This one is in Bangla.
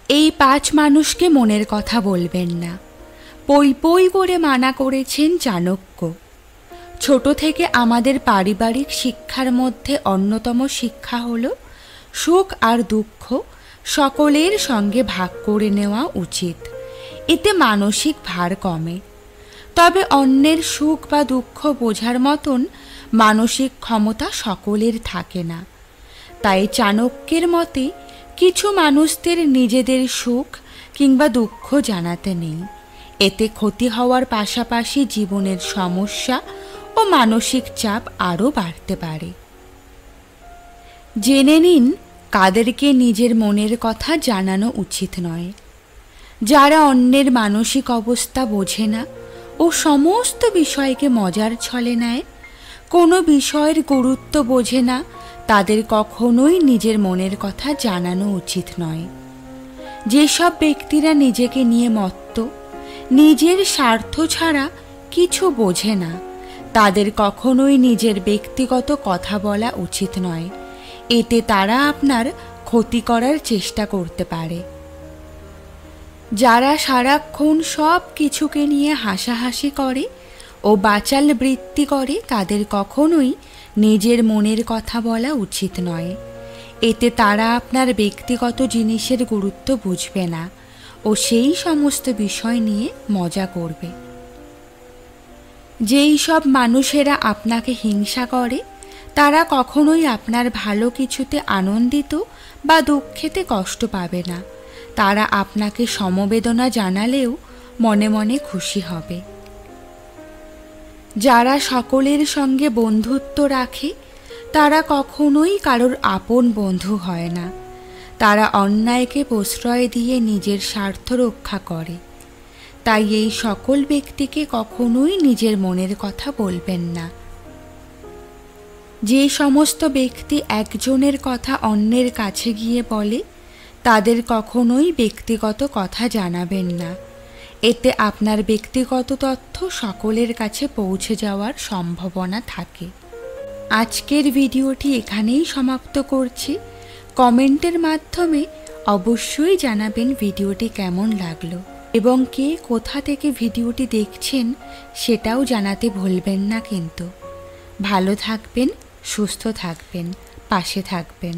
এই 5 মানুষকে মনের কথা বলবেন না, পই পই করে মানা করেছেন চাণক্য। ছোট থেকে আমাদের পারিবারিক শিক্ষার মধ্যে অন্যতম শিক্ষা হলো সুখ আর দুঃখ সকলের সঙ্গে ভাগ করে নেওয়া উচিত, এতে মানসিক ভার কমে। তবে অন্যের সুখ বা দুঃখ বোঝার মতন মানসিক ক্ষমতা সকলের থাকে না। তাই চাণক্যের মতে কিছু মানুষদের নিজেদের সুখ কিংবা দুঃখ জানাতে নেই, এতে ক্ষতি হওয়ার পাশাপাশি জীবনের সমস্যা ও মানসিক চাপ আরও বাড়তে পারে। জেনে নিন কাদেরকে নিজের মনের কথা জানানো উচিত নয়। যারা অন্যের মানসিক অবস্থা বোঝে না ও সমস্ত বিষয়কে মজার ছলে নেয়, কোনো বিষয়ের গুরুত্ব বোঝে না, তাদের কখনোই নিজের মনের কথা জানানো উচিত নয়। যেসব ব্যক্তিরা নিজেকে নিয়ে মত্ত, নিজের স্বার্থ ছাড়া কিছু বোঝে না, তাদের কখনোই নিজের ব্যক্তিগত কথা বলা উচিত নয়, এতে তারা আপনার ক্ষতি করার চেষ্টা করতে পারে। যারা সারাক্ষণ সব কিছুকে নিয়ে হাসাহাসি করে ও বাচাল বৃত্তি করে, তাদের কখনোই নিজের মনের কথা বলা উচিত নয়, এতে তারা আপনার ব্যক্তিগত জিনিসের গুরুত্ব বুঝবে না ও সেই সমস্ত বিষয় নিয়ে মজা করবে। যেই সব মানুষেরা আপনাকে হিংসা করে, তারা কখনোই আপনার ভালো কিছুতে আনন্দিত বা দুঃখেতে কষ্ট পাবে না। তারা আপনাকে সমবেদনা জানালেও মনে মনে খুশি হবে। যারা সকলের সঙ্গে বন্ধুত্ব রাখে, তারা কখনোই কারোর আপন বন্ধু হয় না। তারা অন্যায়কে প্রশ্রয় দিয়ে নিজের স্বার্থ রক্ষা করে। তাই এই সকল ব্যক্তিকে কখনোই নিজের মনের কথা বলবেন না। যে সমস্ত ব্যক্তি একজনের কথা অন্যের কাছে গিয়ে বলে, তাদের কখনোই ব্যক্তিগত কথা জানাবেন না, এতে আপনার ব্যক্তিগত তথ্য সকলের কাছে পৌঁছে যাওয়ার সম্ভাবনা থাকে। আজকের ভিডিওটি এখানেই সমাপ্ত করছি। কমেন্টের মাধ্যমে অবশ্যই জানাবেন ভিডিওটি কেমন লাগলো এবং কে কোথা থেকে ভিডিওটি দেখছেন সেটাও জানাতে ভুলবেন না কিন্তু। ভালো থাকবেন, সুস্থ থাকবেন, পাশে থাকবেন।